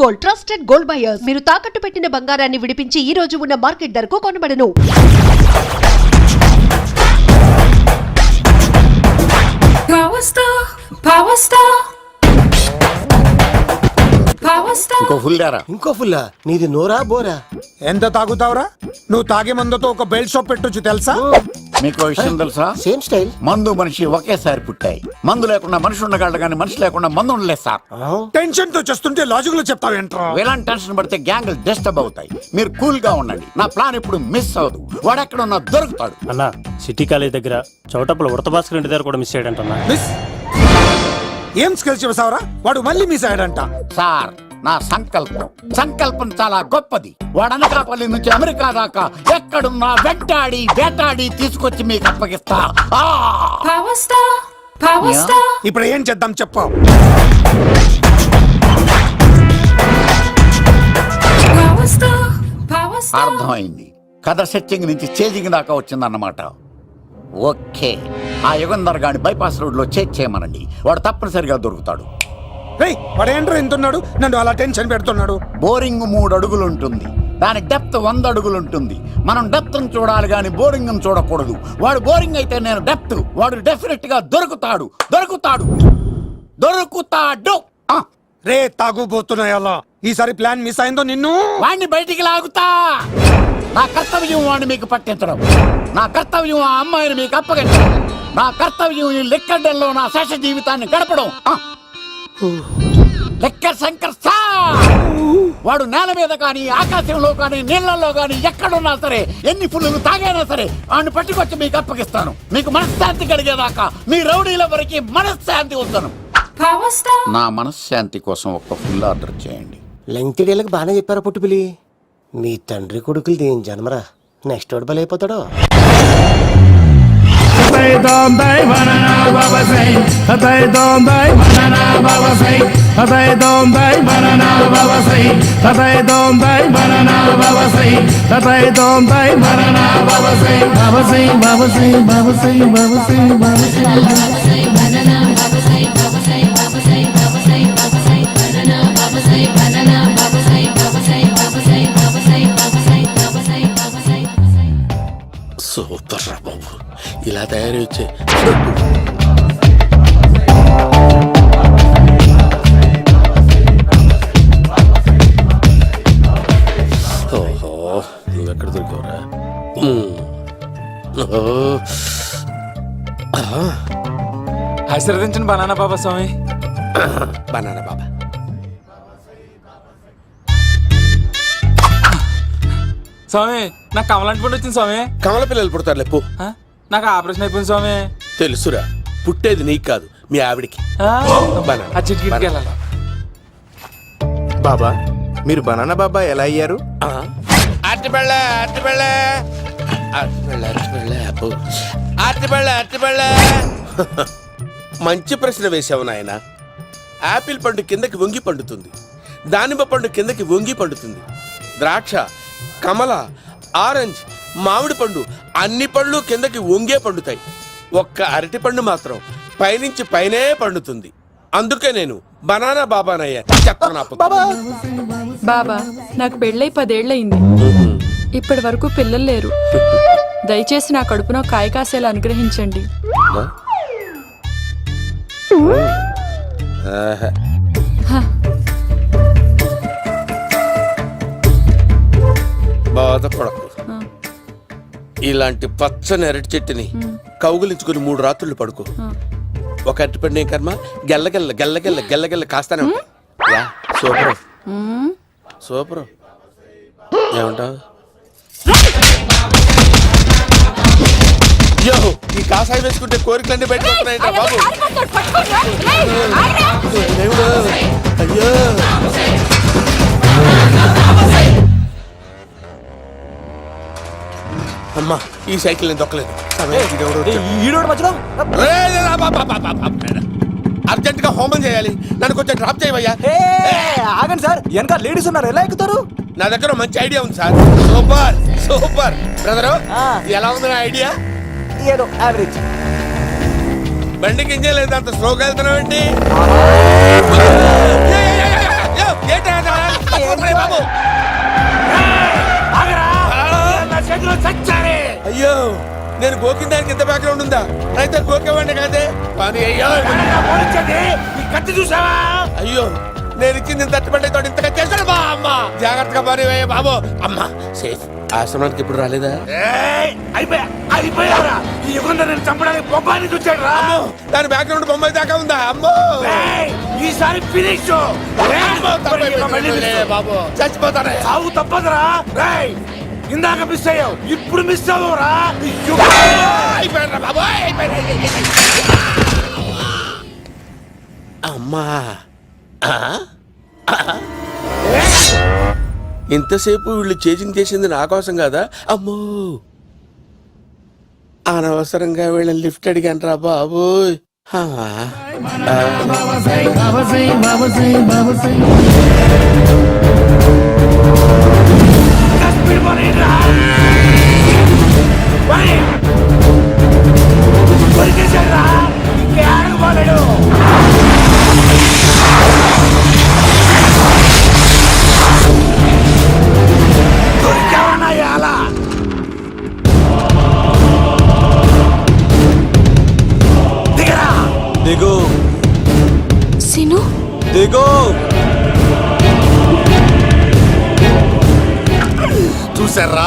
Gold, trusted gold buyers. మీరు తాకట్టు పెట్టిన బంగారాన్ని విడిపించి ఈ రోజు ఉన్న మార్కెట్ ధరకు కొనబడను. ఇంకో ఫుల్లా నీది నోరా బోరా? ఎంత తాగుతావురా? నువ్వు తాగే మందుతో ఒక బెల్ట్ షాప్ పెట్టొచ్చు తెలుసా? మీకు విషయం తెలుసా? Same style. మందు మనిషి ఒకేసారి పుట్టాయి. మందు లేకుండా మనిషి ఉండగలడు కానీ మనిషి లేకుండా మందు ఉండలేదు సార్. టెన్షన్ తో చేస్తుంటే లాజిక్ లో చెప్తావేంట్రా? ఇలాంటి టెన్షన్ పడితే గ్యాంగ్లు డిస్టర్బ్ అవుతాయి. మీరు కూల్ గా ఉండండి. నా ప్లాన్ ఇప్పుడు మిస్ అవ్వదు. వాడెక్కడ ఉన్నా దొరుకుతాడు. అన్న సిటీ కాలేజ్ దగ్గర చౌటప్పుల వృత భాస్కర్ ఇంటి దగ్గర కూడా మిస్ అయ్యాడంటన్నా. మిస్ ఏం స్కిల్స్ చూసావరా? వాడు మళ్ళీ మిస్ అయ్యాడంట. సార్ నా సంకల్పం చాలా గొప్పది. వాడు అనకాపల్లి నుంచి అమెరికా దాకా ఎక్కడున్నా వెంటాడి వేటాడి తీసుకొచ్చి మీకు అప్పగిస్తా. ఇప్పుడు ఏం చేద్దాం చెప్పు. అర్థమైంది. కథ సెట్టింగ్ నుంచి చేజింగ్ దాకా వచ్చిందన్నమాట. ఓకే, ఆ యుగంధర్ గాని బైపాస్ రోడ్ లో చేయమనండి. వాడు తప్పనిసరిగా దొరుకుతాడు. వాడేంట్రా ఎంతున్నాడు? నన్ను అలా టెన్షన్ పెడుతున్నాడు. బోరింగ్ 3 అడుగులు ఉంటుంది. దాని డెప్త్ 100 అడుగులు ఉంటుంది. మనం డెప్త్ చూడాలి గాని బోరింగ్ చూడకూడదు. వాడు బోరింగ్ అయితే నేను డెప్త్. వాడు డెఫినెట్ గా దొరుకుతాడు. రే తాగుబోతున్నాయా? ఈసారి ప్లాన్ మిస్ అయిందో నిన్ను వాడిని బయటికి లాగుతా. నా కర్తవ్యం వాడిని మీకు పట్టించడం. నా కర్తవ్యం ఆ అమ్మాయిని మీకు అప్పగించడం. నా కర్తవ్యం ఈ లెక్కడ్డల్లో నా శేష జీవితాన్ని గడపడం. లెక్కర్ శంకర్ సార్ వాడు నేల మీద కానీ ఆకాశంలో కానీ నీళ్లలో కానీ ఎక్కడున్నా సరే ఎన్ని ఫుల్లు తాగైనా సరే వాడిని పట్టుకొచ్చి మీకు అప్పగిస్తాను. మీకు మనశ్శాంతి కలిగేదాకా మీ రౌడీల వరకు మనశ్శాంతి వస్తాను. నా మనశ్శాంతి కోసం ఒక ఫుల్ ఆర్డర్ చేయండి. లెంగ్త్ డేలకు బాగానే చెప్పారా పుట్టుపిలి? మీ తండ్రి కొడుకులు దేని జన్మరా? నెక్స్ట్ వాడు బలైపోతాడో. సూపర్ రా బాబు, ఇలా తయారీ వచ్చే. ఓహో, నువ్వెక్కడ దొరికావురా? ఆశీర్వదించండి బనానా బాబా స్వామి. బనానా బాబా స్వామి, నాకు కమలాంటి పండు వచ్చింది స్వామి. కమల పిల్లలు పుడతారు లేపు. నాకు ఆపరేషన్ అయిపోయింది స్వామి. తెలుసురా, పుట్టేది నీకు కాదు మీ ఆవిడికి. ఆ చిటికి వెళ్ళాలి. బాబా, మీరు బనానా బాబా ఎలా అయ్యారు? మంచి ప్రశ్న వేసావు నాయన. ఆపిల్ పండు కిందకి వంగి పండుతుంది, దానిమ్మ పండు కిందకి వంగి పండుతుంది, ద్రాక్ష, కమల, ఆరెంజ్, మామిడి పండు అన్ని పళ్ళు కిందకి వంగే పండుతాయి. ఒక్క అరటి పండు మాత్రం పైనుంచి పైనే పండుతుంది. అందుకే నేను బనానా బాబానయ్యా. బాబా, నాకు పెళ్ళై 10 ఏళ్ళయింది. ఇప్పటి వరకు పిల్లలు లేరు. దయచేసి నా కడుపునో కాయ కాసేలా అనుగ్రహించండి. బాధపడకు. ఇలాంటి పచ్చని అరటి చెట్టుని కౌగులించుకుని 3 రాత్రులు పడుకో. ఒక అరటి పండు ఏం కర్మ, గెల్లగెల్ల గెల్లగెల్ల గెల్లగెల్ల కాస్తానే ఉంటాయి. Super super. ఏమంటావు? ఈ కాసాయి వేసుకుంటే కోరికలన్నీ బయటకు వస్తున్నాయంట బాబు. అయ్యో అమ్మా, ఈ సైకిల్ నేను దొక్కలేదు. అర్జెంట్ గా హోమం చేయాలి. నన్ను కొంచెం డ్రాప్ చేయవయ్యా. ఆగండి సార్, వెనక లేడీస్ ఉన్నారు, ఎలా ఎక్కుతారు? నా దగ్గర మంచి ఐడియా ఉంది సార్. సూపర్ సూపర్ బ్రదరు, ఎలా ఉంది నా ఐడియా? ఏదో యావరేజ్. బండికి ఇంజన్ లేదు, అంత స్లోగా వెళ్తున్నావు ఏంటి? గోకిన దానికి ఇంత బ్యాక్గ్రౌండ్ ఉందా? అయితే గోకేవాడిని కాదే. కానీ అయ్యో కత్తి చూసావా? అయ్యో నేను ఇచ్చింది తట్టుబడి తోడు ఇంతగా చేశాడు బా అమ్మ. జాగ్రత్తగా పని వేయ బాబు. అమ్మ సేఫ్. ఆశ్రమానికి ఇప్పుడు రాలేదా? అయిపోయారా? ఈ యుగంలో నేను చంపడానికి బొమ్మాన్ని చూచాడు రా. అమ్మో దాని బ్యాక్గ్రౌండ్ బొమ్మాయి దాకా ఉందా? అమ్మో ఈసారి ఫినిష్ బాబు చచ్చిపోతానే. సాగు తప్పదురా. రేయ్ ఇందాక మిస్ అయ్యావు, ఇప్పుడు మిస్ అవ్వరా? అయిపోయారా బాబు? అమ్మా ఇంతసేపు వీళ్ళు చేజింగ్ చేసింది నా కోసం కదా. అమ్మో అనవసరంగా వీళ్ళని లిఫ్ట్ అడిగాను రా బాబు. దిగు సిను దిగు. చూసారా,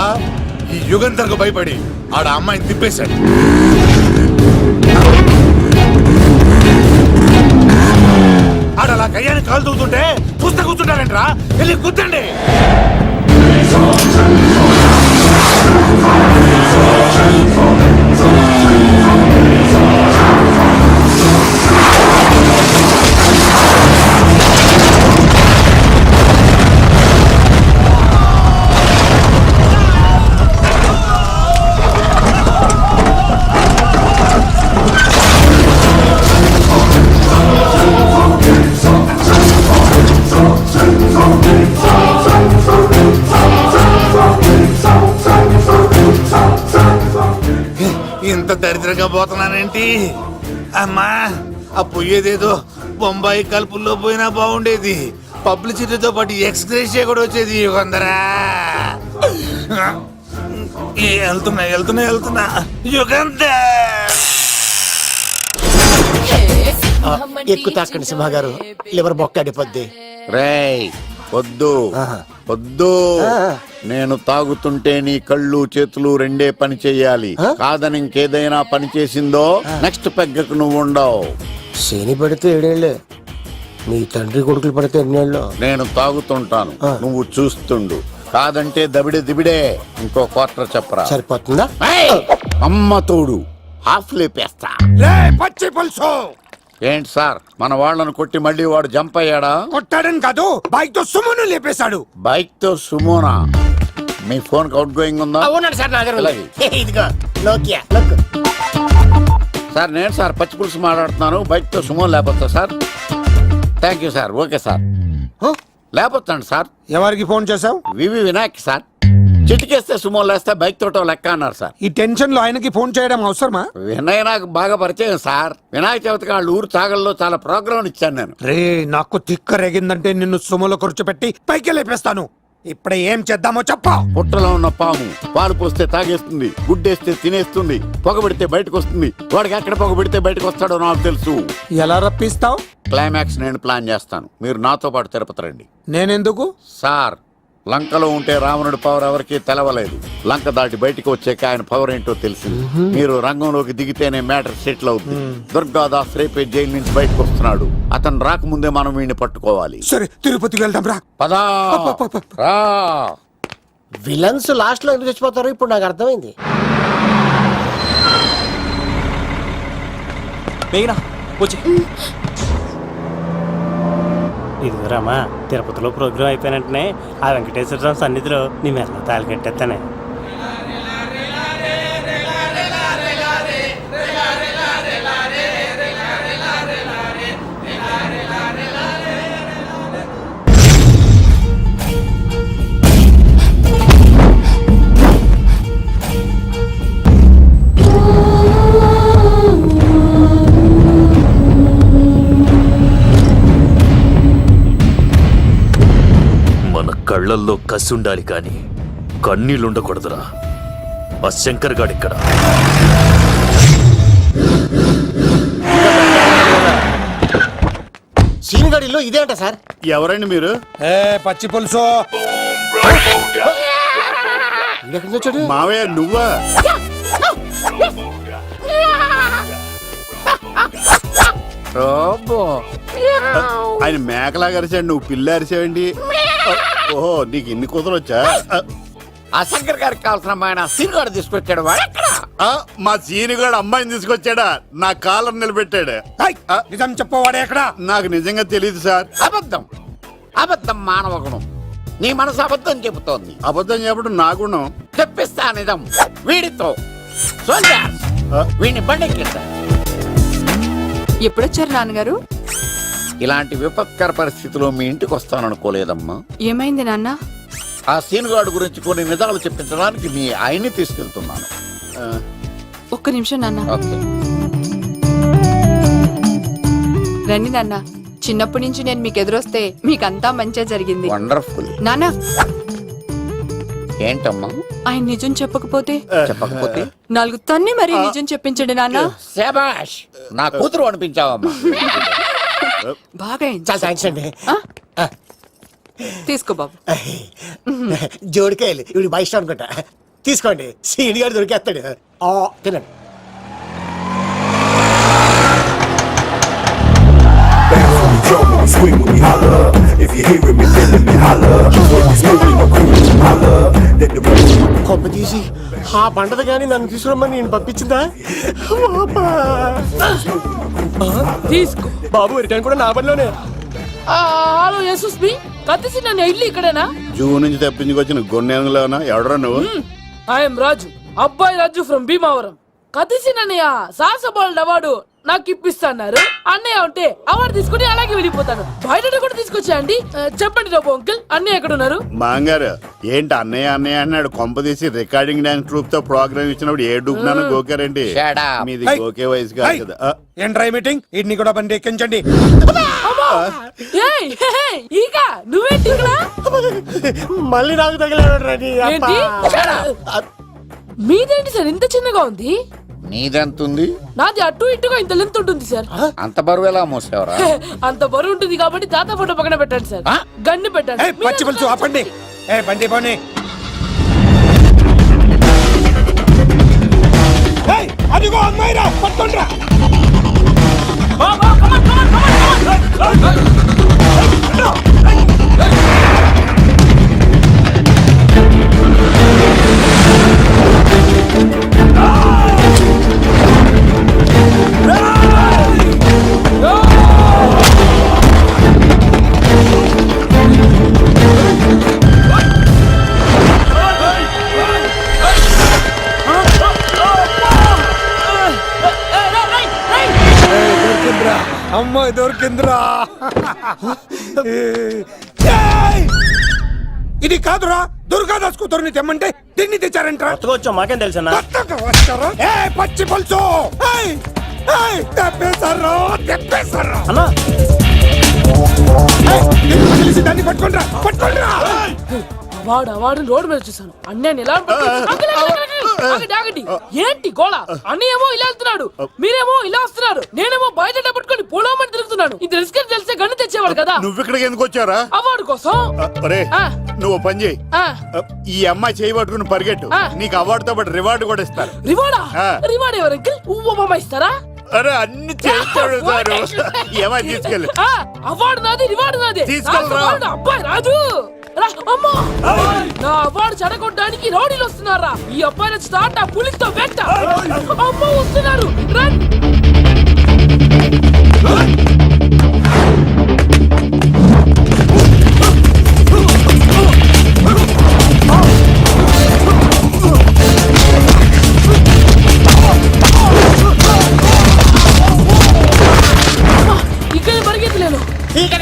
ఈ యుగంధర్కు భయపడి ఆడ అమ్మాయిని తిప్పేశాడు. ఆడ అలా కయ్యాన్ని కాలు తూగుతుంటే చూస్తే కూర్చుంటారంటరా. వెళ్ళి కూర్చోండి. ఇంత దరిద్రంగా పోతున్నానేంటి అమ్మా? ఆ పోయేదేదో బొంబాయి కలుపుల్లో పోయినా బాగుండేది. పబ్లిసిటీతో పాటు ఎక్స్గ్రేషియా కూడా వచ్చేది. యుగంధరా వెళ్తున్నా యుగంధర్. ఎక్కువ తాకండి సింహ గారు, లివర్ బొక్క అడిపోద్ది. రేయ్ వద్దు వద్దు. నేను తాగుతుంటే నీ కళ్ళు చేతులు రెండే పని చెయ్యాలి. కాదని ఇంకేదైనా పని చేసిందో నెక్స్ట్ పెగ్గకు నువ్వు ఉండవు. శని పడితే 7 ఏళ్ళే, మీ తండ్రి కొడుకులు పడితే 8 ఏళ్ళు. నేను తాగుతుంటాను, నువ్వు చూస్తుండు. కాదంటే దబిడే దిబిడే. ఇంకో క్వార్టర్ చెప్పరా. సరిపోతుందా? అమ్మ తోడు హాఫ్ లేపేస్తా. పచ్చి పులుసు. ఏంటి సార్, మన వాళ్ళను కొట్టి మళ్ళీ వాడు జంప్ అయ్యాడా? కొట్టాడని కాదు, బైక్ తో సుమ్మును లేపేశాడు. బైక్ తో సుమోనా? మీ ఫోన్ అవుట్ గోయింగ్ ఉందా? అవునండి సార్, నా దగ్గర ఉంది. అలాగే. ఇదిగో నోకియా లోక్. సార్ నేను సార్ పచ్చి పులుసు మాట్లాడుతున్నాను. బైక్ తో సుమో లేకపోతా sir. Thank you sir. Okay sir, లేకపోతాను సార్. ఎవరికి ఫోన్ చేశావు? వివి వినాయక్ సార్. చిటికేస్తే సుమో లేస్తే బైక్ తోటో లెక్క అన్నారు సార్. ఈ టెన్షన్ లో ఆయనకి ఫోన్ చేయడం అవసరమా? వినయ్ నాకు బాగా పరిచయం సార్. వినాయక చవితికి వాళ్ళ ఊరు చాగల్లో చాలా ప్రోగ్రాం ఇచ్చాను నేను. రే నాకు తిక్క రేగిందంటే నిన్ను సుమలో కూర్చోపెట్టి పైకి లేపేస్తాను. ఇప్పుడే ఏం చేద్దామో చెప్పా. పుట్టలో ఉన్న పాము పాలు పోస్తే తాగేస్తుంది, గుడ్డేస్తే తినేస్తుంది, పొగబెడితే బయటకు వస్తుంది. వాడికి ఎక్కడ పొగబెడితే బయటకు వస్తాడో నాకు తెలుసు. ఎలా రప్పిస్తావు? క్లైమాక్స్ నేను ప్లాన్ చేస్తాను, మీరు నాతో పాటు తిరుపతి రండి. నేనెందుకు? సార్ లంకలో ఉంటే రావణుడి పవర్ ఎవరికి తెలవలేదు. లంక దాటి బయటకు వచ్చాక ఆయన పవర్ ఏంటో తెలిసింది. మీరు రంగంలోకి దిగితేనే మ్యాటర్ సెటిల్ అవుతుంది. దుర్గాదాస్ రేపే జైలు నుంచి బయటకు వస్తున్నాడు. అతను రాకముందే మనం వీడిని పట్టుకోవాలి. సరే తిరుపతికి వెళ్దాం రా. పదా రా. విలన్స్ లాస్ట్ లో ఎందుకు చచ్చిపోతారు ఇప్పుడు నాకు అర్థమైంది. ఇది రామా, తిరుపతిలో ప్రోగ్రాం అయిపోయినట్టునే ఆ వెంకటేశ్వర స్వామి సన్నిధిలో నీ మెల్ల తాళి కట్టేస్తానే. కళ్ళల్లో కసి ఉండాలి కానీ కన్నీళ్ళుండకూడదురా. ఆ శంకర్ గాడిక్కడ సీన్ గారి ఇల్లు ఇదే అంట సార్. ఎవరండి మీరు? పచ్చి పులుసు. ఎక్కడి నుంచి వచ్చాడు? మావయ్య నువ్వా? ఆయన మేకలా అరిచాడు, నువ్వు పిల్ల అరిచావండి. ఓహో, నీకు ఇన్ని కూతురు వచ్చా? ఆ శంకర్ గారికి కావాల్సిన అమ్మాయి సీనుగాడు తీసుకొచ్చాడు. మా సీనుగాడు అమ్మాయిని తీసుకొచ్చాడా? నా కాలర్ నిలబెట్టాడు. నిజం చెప్పవాడే ఎక్కడ? నాకు నిజంగా తెలియదు సార్. అబద్ధం, అబద్ధం మానవ గుణం. నీ మనసు అబద్ధం చెబుతోంది. అబద్ధం చెప్పడం నా గుణం. తెప్పిస్తా నిజం వీడితో. సోల్జర్స్, వీడిని బండెక్కిస్తా. ఎప్పుడొచ్చారు నాన్నగారు? ఇలాంటి విపత్కర పరిస్థితిలో మీ ఇంటికి వస్తాననుకోలేదమ్మా. ఏమైంది నాన్న? ఆ సీనుగాడు గురించి కొన్ని నిజాలు చెప్పించడానికి మీ ఆయన్ని తీసుకెళ్తున్నాను. ఒక్క నిమిషం నాన్న. ఓకే. రండి నాన్న. చిన్నప్పటి నుంచి నేను మీకు ఎదురొస్తే మీకంతా మంచిగా జరిగింది. వండర్ఫుల్. నాన్న, ఏంటమ్మా? ఆయన నిజం చెప్పకపోతే చెప్పకపోతే 4 తన్ని మరీ నిజం చెప్పించండి నాన్న. శభాష్, నా కూతురు అనిపించావమ్మా. బాగా అయింది. చాలా థ్యాంక్స్ అండి. తీసుకో బాబు. జోడికాయలు ఇవి బాగా ఇష్టం అనుకుంటా. తీసుకోండి, సీన్ గారు దొరికేస్తాడు. తినండి. కొమ్మ తీసి ఆ పంటది కానీ నన్ను తీసుకురమ్మని నేను పంపించిందా? తీసుకో బాబు, రిటర్న్ కూడా నా పనిలోనే. హలో యేసుస్ బి, కత్తిసి నన్ను ఇల్లు ఇక్కడేనా? జూన్ నుంచి తప్పించుకొచ్చిన గొన్నెంగులోనా? ఎవడరా నువ్వు? ఐఎమ్ రాజు, అబ్బాయి రాజు ఫ్రమ్ భీమావరం. కత్తిసి నన్నయ్య సాహసబాలుడు అవార్డు నాకు ఇప్పిస్తాన్నారు. అన్నయ్య ఉంటే అవార్డు తీసుకుని అలాగే వెళ్ళిపోతాను. బయట కూడా తీసుకొచ్చాయండి. చెప్పండి రాబు అంకుల్, అన్నయ్య ఎక్కడ ఉన్నారు? మాంగారు ఏంటి అన్నయ్య అన్నయ్య అన్నాడు? కొంప తీసి రికార్డింగ్ డాన్స్ ట్రూప్ తో ప్రోగ్రామ్ ఇచ్చినప్పుడు ఏ డూబ్నాను గోకారండి? Shut up. మీది గోకే వయసు కాదు కదా. ఏంట్రై మీటింగ్? ఇడ్ని కూడా బండి ఎక్కించండి. ఈక నువ్వేంటి ఇక్కడ? మళ్ళీ నాకు తగిలాడు. ఏంటి? మీదేంటి సార్ ఇంత చిన్నగా ఉంది? నీదెంతుంది? నాది అటు ఇటుగా ఇంత లెంత్ ఉంటుంది సార్. అంత బరువు ఎలా మోసేవరా? అంత బరువు ఉంటుంది కాబట్టి తాత ఫోటో పక్కన పెట్టండి సార్. గన్ను పెట్టండి. పచ్చి పులుసు ఆపండి. బండి పోనీ. అదిగో అమ్మాయిరా, పట్టుకోండిరా. అమ్మాయి దొరికిందిరా. ఇది కాదురా, దుర్గాదాస్ కూతురుని తెమ్మంటే దీన్ని తెచ్చారంట. వచ్చాం, మాకేం తెలుసన్నా? పచ్చి పులుసు తెప్పేశారు. అన్నా దాన్ని పట్టుకోండిరా, పట్టుకోండిరా. వాడు రోడ్డు మీద చూసాను. అన్నయ్య ఎలా ఆగండి. ఏంటి గోళ? అన్నయ్యేమో ఇలా వెళ్తున్నాడు, మీరేమో ఇలా వస్తున్నారు, నేనేమో బయట పట్టుకొని పోలోమని తిరుగుతున్నాను. ఇది రిస్క్ తెలిసే గన్ను తెచ్చేవాడు కదా. నువ్వు ఇక్కడికి ఎందుకు వచ్చారా? అవార్డు కోసం. నువ్వు పని చేయి, ఈ అమ్మాయి చేయి పట్టుకుని పరిగెట్టు. నీకు అవార్డు తో పాటు రివార్డు కూడా ఇస్తారు. రివార్డా? రివార్డ్ ఎవరు అంకిల్? ఉవ్వమ్మ ఇస్తారా? అరే అన్ని చేస్తాడు సార్. ఏమై తీసుకెళ్ళి. అవార్డు నాది, రివార్డు నాది. తీసుకెళ్ళరా. అబ్బాయి రాజు, నా అవార్డు చెడగొట్టడానికి రౌడీలు వస్తున్నారా? ఈ అబ్బాయి స్టార్ట్ ఆ పులితో వెంట. అమ్మ వస్తున్నారు, రన్. ఇక్కడ పరిగెత్తలేను. ఇట్రా.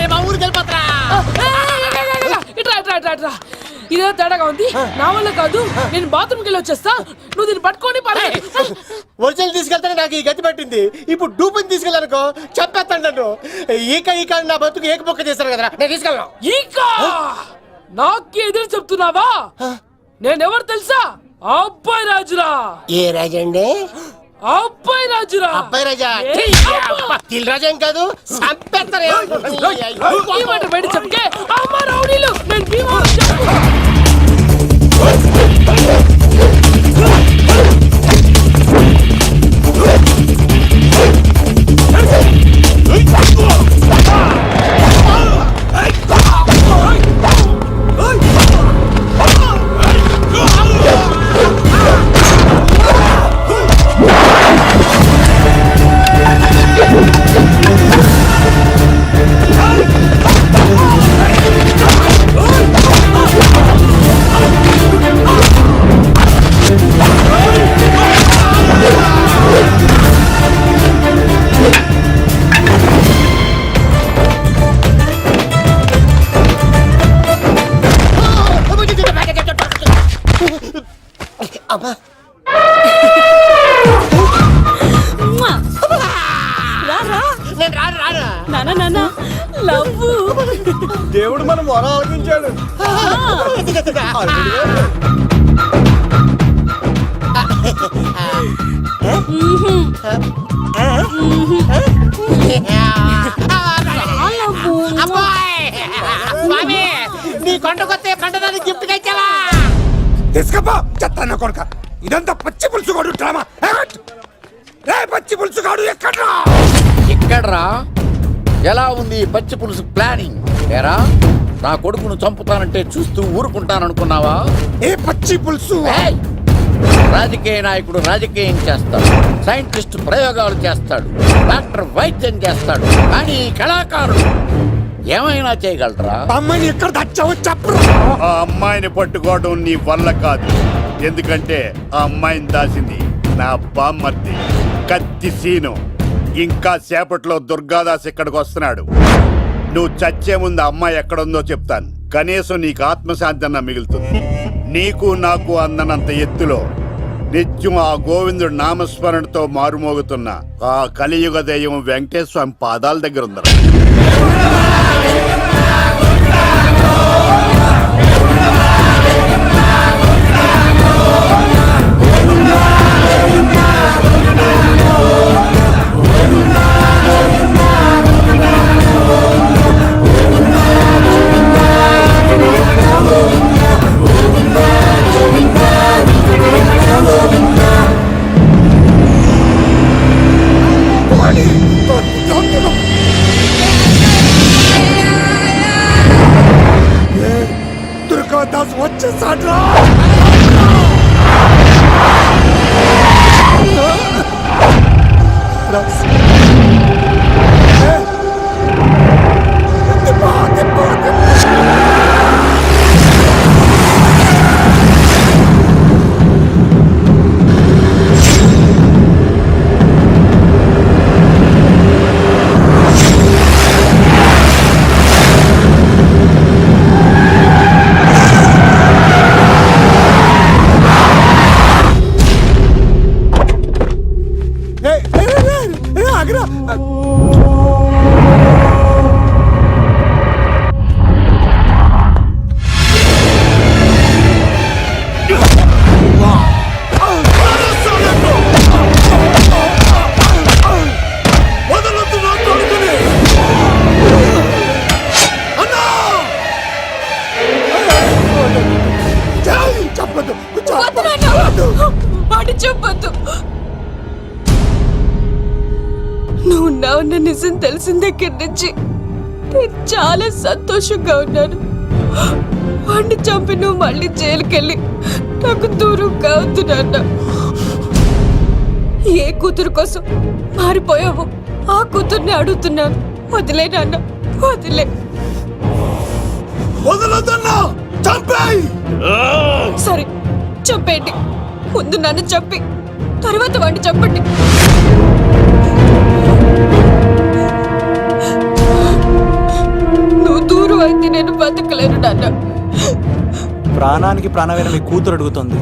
ఇదే తేడాగా ఉంది. నా వల్ల కాదు, నేను బాత్రూమ్కి వెళ్ళి వచ్చేస్తా. నువ్వు దీన్ని పట్టుకొని ఒరిజినల్ తీసుకెళ్తానే నాకు ఈ గతి పట్టింది. ఇప్పుడు డూపుని తీసుకెళ్ళానుకో చెప్పేస్తాను నన్ను. ఈక నా బతుకు ఏకపొక్క చేశారు కదరా, నేను తీసుకెళ్ళను. నాకు ఎదురు చెప్తున్నావా? నేనెవరు తెలుసా? అబ్బాయి రాజురా. ఏ రాజండి? అబ్బాయి రాజురా అబ్బాయి రాజా ఏ? తిల్ రాజా ఏం కాదు చంపేస్తారు ఈ మాట బయట చెప్తే అమ్మ రౌడీలు నేను భీమవరం చెప్పు. అమ్మా నేను రాను నాన్న లవ్వు దేవుడు మన మొర ఆలకించాడు నీ కొండకొస్తే పంటదాన్ని గిఫ్ట్ గా ఇచ్చావా తీసుకపో చెత్త కొడుక ఇదంతా పచ్చి పులుసుగాడు డ్రామా పచ్చి పులుసుగాడు ఎక్కడ్రా ఇక్కడ్రా ఎలా ఉంది ఈ పచ్చి పులుసు ప్లానింగ్ ఏరా నా కొడుకును చంపుతానంటే చూస్తూ ఊరుకుంటాననుకున్నావా? ఏ పచ్చి పులుసు ఏయ్! రాజకీయ నాయకుడు రాజకీయం చేస్తాడు, సైంటిస్ట్ ప్రయోగాలు చేస్తాడు, డాక్టర్ వైద్యం చేస్తాడు, కానీ ఈ కళాకారుడు ఏమైనా చేయగలరా? అమ్మాయిని ఎక్కడ తెచ్చావో చెప్పరా. ఆ అమ్మాయిని పట్టుకోవడం నీ వల్ల కాదు, ఎందుకంటే ఆ అమ్మాయిని దాసింది నా బామ్మర్ది కత్తి సీను. ఇంకా సేపట్లో దుర్గాదాస్ ఇక్కడికి వస్తున్నాడు. నువ్వు చచ్చే ముందు అమ్మాయి ఎక్కడుందో చెప్తాను, కనీసం నీకు ఆత్మశాంతి అన్న మిగులుతుంది. నీకు నాకు అందనంత ఎత్తులో నిత్యం ఆ గోవిందుడు నామస్మరణతో మారుమోగుతున్న ఆ కలియుగ దైవం వెంకటేశ్వర స్వామి పాదాల దగ్గర ఉందరా. దుర్గాదాస్ వచ్చేసాడ్రా. చెప్పొద్దు. నువ్వు ఉన్నావన్న నిజం తెలిసిన దగ్గర నుంచి నేను చాలా సంతోషంగా ఉన్నాను. వాడిని చంపి నువ్వు మళ్ళీ జైలుకెళ్ళి నాకు దూరం కావద్దు నాన్న. ఏ కూతురు కోసం మారిపోయావు ఆ కూతుర్ని అడుగుతున్నాను. వదిలే నాన్న, వదిలే. సరే చంపేయండి, ముందు నన్ను చంపి తర్వాత వాడిని చంపండి. నువ్వు దూరం అయితే నేను బతకలేను నాన్న. ప్రాణానికి ప్రాణమైన మీ కూతురు అడుగుతుంది,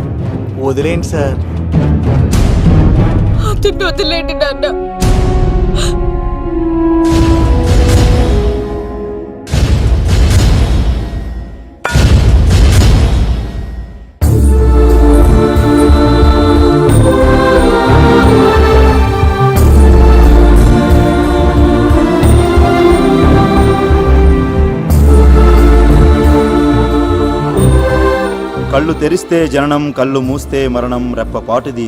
వదిలేండి సార్. అతన్ని వదిలేండి నాన్న. కళ్ళు తెరిస్తే జననం, కళ్ళు మూస్తే మరణం, రెప్పపాటుది